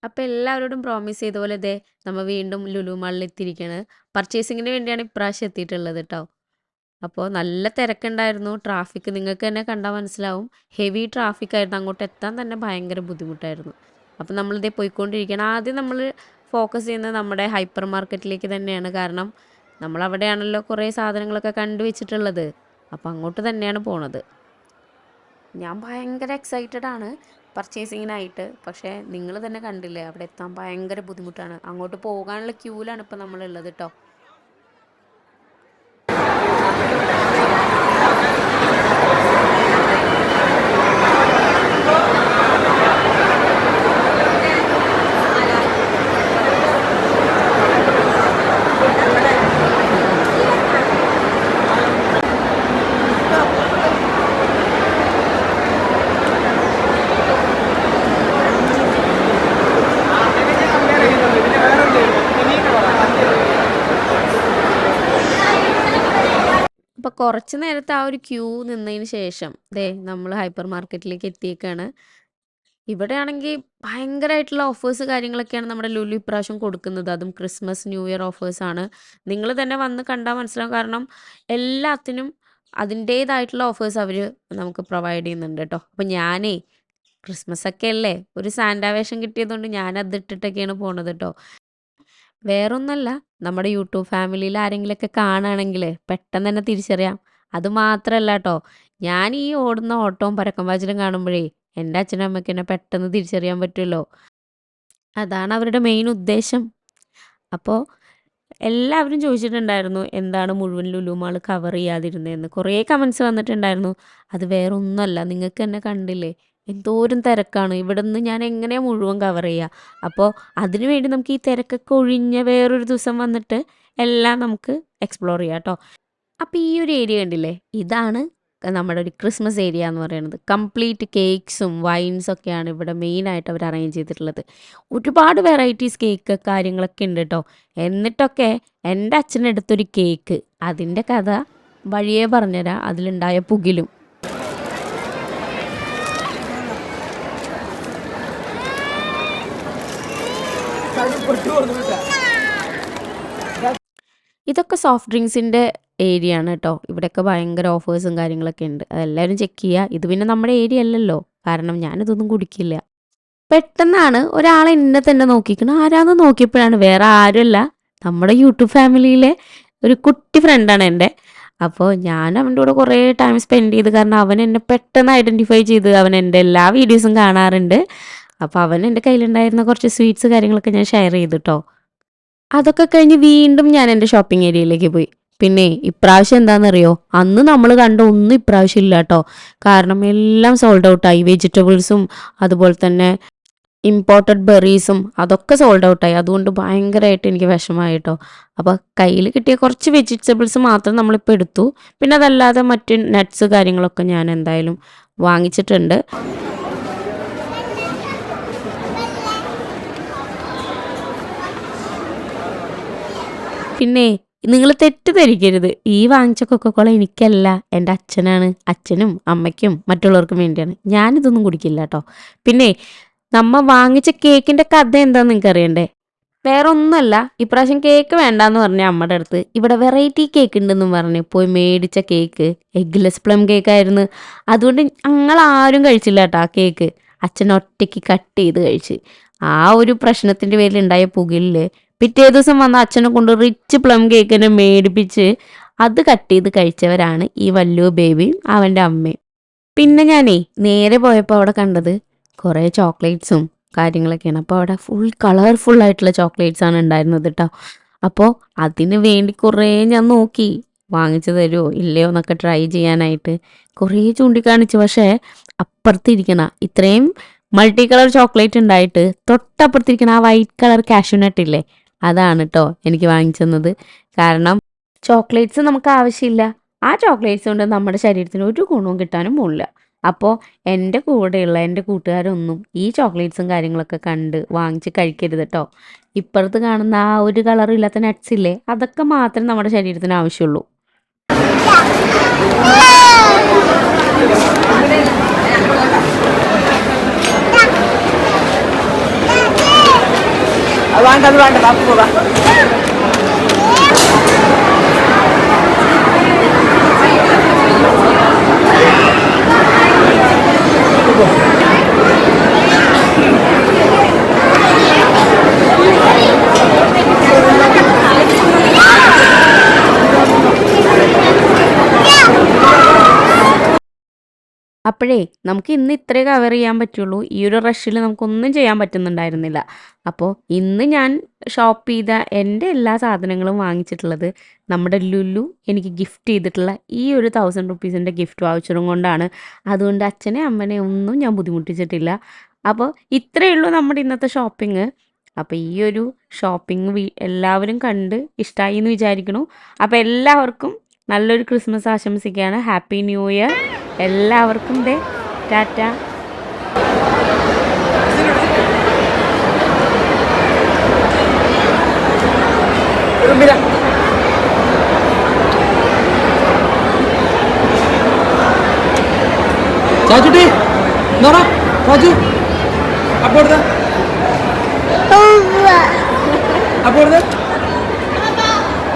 അപ്പോൾ എല്ലാവരോടും പ്രോമിസ് ചെയ്ത പോലെ ദേ നമ്മൾ വീണ്ടും ലുലു മാളിൽ എത്തിയിരിക്കുകയാണ്. പർച്ചേസിങ്ങിന് വേണ്ടിയാണ് ഇപ്രാവശ്യം എത്തിയിട്ടുള്ളത് കേട്ടോ. അപ്പോൾ നല്ല തിരക്കുണ്ടായിരുന്നു. ട്രാഫിക് നിങ്ങൾക്ക് തന്നെ കണ്ടാൽ മനസ്സിലാവും. ഹെവി ട്രാഫിക് ആയിരുന്നു. അങ്ങോട്ട് എത്താൻ തന്നെ ഭയങ്കര ബുദ്ധിമുട്ടായിരുന്നു. അപ്പോൾ നമ്മളിതേ പോയിക്കൊണ്ടിരിക്കുകയാണ്. ആദ്യം നമ്മൾ ഫോക്കസ് ചെയ്യുന്നത് നമ്മുടെ ഹൈപ്പർ മാർക്കറ്റിലേക്ക് തന്നെയാണ്. കാരണം നമ്മളവിടെയാണല്ലോ കുറേ സാധനങ്ങളൊക്കെ കണ്ടുവച്ചിട്ടുള്ളത്. അപ്പോൾ അങ്ങോട്ട് തന്നെയാണ് പോണത്. ഞാൻ ഭയങ്കര എക്സൈറ്റഡ് ആണ് പർച്ചേസിങ്ങിനായിട്ട്. പക്ഷേ നിങ്ങൾ തന്നെ കണ്ടില്ലേ അവിടെ എത്താൻ ഭയങ്കര ബുദ്ധിമുട്ടാണ്. അങ്ങോട്ട് പോകാനുള്ള ക്യൂവിലാണ് ഇപ്പോൾ നമ്മളുള്ളത് കേട്ടോ. അപ്പോൾ കുറച്ച് നേരത്തെ ആ ഒരു ക്യൂ നിന്നതിന് ശേഷം ദേ നമ്മൾ ഹൈപ്പർ മാർക്കറ്റിലേക്ക് എത്തിയേക്കാണ്. ഇവിടെയാണെങ്കിൽ ഭയങ്കരമായിട്ടുള്ള ഓഫേഴ്സ് കാര്യങ്ങളൊക്കെയാണ് നമ്മുടെ ലുലു ഇപ്രാവശ്യം കൊടുക്കുന്നത്. അതും ക്രിസ്മസ് ന്യൂ ഇയർ ഓഫേഴ്സാണ്. നിങ്ങൾ തന്നെ വന്ന് കണ്ടാൽ മനസ്സിലാവും. കാരണം എല്ലാത്തിനും അതിൻ്റേതായിട്ടുള്ള ഓഫേഴ്സ് അവർ നമുക്ക് പ്രൊവൈഡ് ചെയ്യുന്നുണ്ട് കേട്ടോ. അപ്പോൾ ഞാനേ ക്രിസ്മസ് ഒക്കെ അല്ലേ ഒരു സാന്റാ വേഷം കിട്ടിയതുകൊണ്ട് ഞാനത് ഇട്ടിട്ടൊക്കെയാണ് പോണത് കേട്ടോ. വേറൊന്നല്ല, നമ്മുടെ യൂട്യൂബ് ഫാമിലിയിൽ ആരെങ്കിലുമൊക്കെ കാണുകയാണെങ്കിൽ പെട്ടെന്ന് തന്നെ തിരിച്ചറിയാം. അത് മാത്രമല്ല കേട്ടോ, ഞാൻ ഈ ഓടുന്ന ഓട്ടവും പരക്കം പാച്ചിലും കാണുമ്പോഴേ എൻ്റെ അച്ഛനും അമ്മയ്ക്ക് എന്നെ പെട്ടെന്ന് തിരിച്ചറിയാൻ പറ്റുമല്ലോ. അതാണ് അവരുടെ മെയിൻ ഉദ്ദേശം. അപ്പോൾ എല്ലാവരും ചോദിച്ചിട്ടുണ്ടായിരുന്നു എന്താണ് മുഴുവൻ ലുലു മാൾ കവർ ചെയ്യാതിരുന്നതെന്ന്. കുറേ കമൻസ് വന്നിട്ടുണ്ടായിരുന്നു. അത് വേറെ ഒന്നുമല്ല, നിങ്ങൾക്ക് തന്നെ കണ്ടില്ലേ എന്തോരം തിരക്കാണ്. ഇവിടെ നിന്ന് ഞാൻ എങ്ങനെയാണ് മുഴുവൻ കവർ ചെയ്യുക. അപ്പോൾ അതിനു വേണ്ടി നമുക്ക് ഈ തിരക്കൊക്കെ ഒഴിഞ്ഞ വേറൊരു ദിവസം വന്നിട്ട് എല്ലാം നമുക്ക് എക്സ്പ്ലോർ ചെയ്യാം കേട്ടോ. അപ്പോൾ ഈ ഒരു ഏരിയ കണ്ടില്ലേ, ഇതാണ് നമ്മുടെ ഒരു ക്രിസ്മസ് ഏരിയ എന്ന് പറയുന്നത്. കംപ്ലീറ്റ് കേക്ക്സും വൈൻസൊക്കെയാണ് ഇവിടെ മെയിനായിട്ട് അവർ അറേഞ്ച് ചെയ്തിട്ടുള്ളത്. ഒരുപാട് വെറൈറ്റീസ് കേക്ക് കാര്യങ്ങളൊക്കെ ഉണ്ട് കേട്ടോ. എന്നിട്ടൊക്കെ എൻ്റെ അച്ഛനെടുത്തൊരു കേക്ക്, അതിൻ്റെ കഥ വഴിയേ പറഞ്ഞുതരാം. അതിലുണ്ടായ പുകിലും ഇതൊക്കെ സോഫ്റ്റ് ഡ്രിങ്ക്സിൻ്റെ ഏരിയ ആണ് കേട്ടോ. ഇവിടെയൊക്കെ ഭയങ്കര ഓഫേഴ്സും കാര്യങ്ങളൊക്കെ ഉണ്ട്. അതെല്ലാവരും ചെക്ക് ചെയ്യുക. ഇത് പിന്നെ നമ്മുടെ ഏരിയ അല്ലല്ലോ, കാരണം ഞാനിതൊന്നും കുടിക്കില്ല. പെട്ടെന്നാണ് ഒരാളെ എന്നെ തന്നെ നോക്കിക്കണം. ആരാന്ന് നോക്കിയപ്പോഴാണ് വേറെ ആരുമല്ല, നമ്മുടെ യൂട്യൂബ് ഫാമിലിയിലെ ഒരു കുട്ടി ഫ്രണ്ടാണ് എൻ്റെ. അപ്പോൾ ഞാൻ അവൻ്റെ കൂടെ കുറേ ടൈം സ്പെൻഡ് ചെയ്ത്, കാരണം അവൻ എന്നെ പെട്ടെന്ന് ഐഡൻറ്റിഫൈ ചെയ്ത് അവൻ എൻ്റെ എല്ലാ വീഡിയോസും കാണാറുണ്ട്. അപ്പോൾ അവൻ എൻ്റെ കയ്യിലുണ്ടായിരുന്ന കുറച്ച് സ്വീറ്റ്സ് കാര്യങ്ങളൊക്കെ ഞാൻ ഷെയർ ചെയ്തു കേട്ടോ. അതൊക്കെ കഴിഞ്ഞ് വീണ്ടും ഞാൻ എൻ്റെ ഷോപ്പിംഗ് ഏരിയയിലേക്ക് പോയി. പിന്നെ ഇപ്രാവശ്യം എന്താണെന്നറിയോ, അന്ന് നമ്മൾ കണ്ട ഒന്നും ഇപ്രാവശ്യം ഇല്ല കേട്ടോ. കാരണം എല്ലാം സോൾഡ് ഔട്ടായി. വെജിറ്റബിൾസും അതുപോലെ തന്നെ ഇമ്പോർട്ടഡ് ബെറീസും അതൊക്കെ സോൾഡ് ഔട്ടായി. അതുകൊണ്ട് ഭയങ്കരമായിട്ട് എനിക്ക് വിഷമമായി കേട്ടോ. അപ്പോൾ കയ്യിൽ കിട്ടിയ കുറച്ച് വെജിറ്റബിൾസ് മാത്രം നമ്മളിപ്പോൾ എടുത്തു. പിന്നെ അതല്ലാതെ മറ്റ് നട്ട്സ് കാര്യങ്ങളൊക്കെ ഞാൻ എന്തായാലും വാങ്ങിച്ചിട്ടുണ്ട്. പിന്നെ നിങ്ങൾ തെറ്റിദ്ധരിക്കരുത്, ഈ വാങ്ങിച്ച കൊക്കക്കോള എനിക്കല്ല, എൻ്റെ അച്ഛനാണ്. അച്ഛനും അമ്മയ്ക്കും മറ്റുള്ളവർക്കും വേണ്ടിയാണ്. ഞാനിതൊന്നും കുടിക്കില്ല കേട്ടോ. പിന്നെ നമ്മ വാങ്ങിച്ച കേക്കിൻ്റെ കഥ എന്താണെന്ന് നിങ്ങൾക്ക് അറിയണ്ടേ? വേറെ ഒന്നുമല്ല, ഇപ്രാവശ്യം കേക്ക് വേണ്ടാന്ന് പറഞ്ഞ അമ്മയുടെ അടുത്ത് ഇവിടെ വെറൈറ്റി കേക്ക് ഉണ്ടെന്നും പറഞ്ഞ് പോയി മേടിച്ച കേക്ക് എഗ്ലെസ് പ്ലം കേക്കായിരുന്നു. അതുകൊണ്ട് ഞങ്ങളാരും കഴിച്ചില്ല കേട്ടോ ആ കേക്ക്. അച്ഛൻ ഒറ്റയ്ക്ക് കട്ട് ചെയ്ത് കഴിച്ച്. ആ ഒരു പ്രശ്നത്തിൻ്റെ പേരിലുണ്ടായ പുകിലിൽ പിറ്റേ ദിവസം വന്ന അച്ഛനെ കൊണ്ട് റിച്ച് പ്ലം കേക്കിനെ മേടിപ്പിച്ച് അത് കട്ട് ചെയ്ത് കഴിച്ചവരാണ് ഈ വല്ലു ബേബിയും അവൻ്റെ അമ്മയും. പിന്നെ ഞാനേ നേരെ പോയപ്പോൾ അവിടെ കണ്ടത് കുറേ ചോക്ലേറ്റ്സും കാര്യങ്ങളൊക്കെയാണ്. അപ്പോൾ അവിടെ ഫുൾ കളർഫുള്ളായിട്ടുള്ള ചോക്ലേറ്റ്സ് ആണ് ഉണ്ടായിരുന്നത് കേട്ടോ. അപ്പോൾ അതിന് വേണ്ടി കുറേ ഞാൻ നോക്കി, വാങ്ങിച്ചു തരുമോ ഇല്ലയോ എന്നൊക്കെ ട്രൈ ചെയ്യാനായിട്ട് കുറേ ചൂണ്ടിക്കാണിച്ചു. പക്ഷേ അപ്പുറത്തിരിക്കണ ഇത്രയും മൾട്ടി കളർ ചോക്ലേറ്റ് ഉണ്ടായിട്ട് തൊട്ടപ്പുറത്തിരിക്കണ ആ വൈറ്റ് കളർ കാഷ്യൂനട്ട് ഇല്ലേ, അതാണ് കേട്ടോ എനിക്ക് വാങ്ങിച്ചു തന്നത്. കാരണം ചോക്ലേറ്റ്സ് നമുക്ക് ആവശ്യമില്ല. ആ ചോക്ലേറ്റ്സ് കൊണ്ട് നമ്മുടെ ശരീരത്തിന് ഒരു ഗുണവും കിട്ടാനും പോകില്ല. അപ്പോൾ എൻ്റെ കൂടെയുള്ള എൻ്റെ കൂട്ടുകാരൊന്നും ഈ ചോക്ലേറ്റ്സും കാര്യങ്ങളൊക്കെ കണ്ട് വാങ്ങിച്ച് കഴിക്കരുത് കേട്ടോ. ഇപ്പുറത്ത് കാണുന്ന ആ ഒരു കളറില്ലാത്ത നട്ട്സ് ഇല്ലേ, അതൊക്കെ മാത്രമേ നമ്മുടെ ശരീരത്തിന് ആവശ്യമുള്ളൂ. അത് വേണ്ട ബാക്കി പോകാം. അപ്പോഴേ നമുക്ക് ഇന്ന് ഇത്രേ കവർ ചെയ്യാൻ പറ്റുള്ളൂ. ഈ ഒരു റഷിൽ നമുക്കൊന്നും ചെയ്യാൻ പറ്റുന്നുണ്ടായിരുന്നില്ല. അപ്പോൾ ഇന്ന് ഞാൻ ഷോപ്പ് ചെയ്ത എൻ്റെ എല്ലാ സാധനങ്ങളും വാങ്ങിച്ചിട്ടുള്ളത് നമ്മുടെ ലുലു എനിക്ക് ഗിഫ്റ്റ് ചെയ്തിട്ടുള്ള ഈ ഒരു 1000 റുപ്പീസിൻ്റെ ഗിഫ്റ്റ് വൗച്ചറും കൊണ്ടാണ്. അതുകൊണ്ട് അച്ഛനെ അമ്മനെ ഒന്നും ഞാൻ ബുദ്ധിമുട്ടിച്ചിട്ടില്ല. അപ്പോൾ ഇത്രയേ ഉള്ളൂ നമ്മുടെ ഇന്നത്തെ ഷോപ്പിംഗ്. അപ്പോൾ ഈ ഒരു ഷോപ്പിംഗ് എല്ലാവരും കണ്ട് ഇഷ്ടമായി എന്ന് വിചാരിക്കുന്നു. അപ്പോൾ എല്ലാവർക്കും നല്ലൊരു ക്രിസ്മസ് ആശംസിക്കുകയാണ്. ഹാപ്പി ന്യൂ ഇയർ എല്ലാവർക്കും. ടാറ്റ. ചാച്ചുട്ടി നോറാ ചാച്ചു അപ്പോഴത്തെ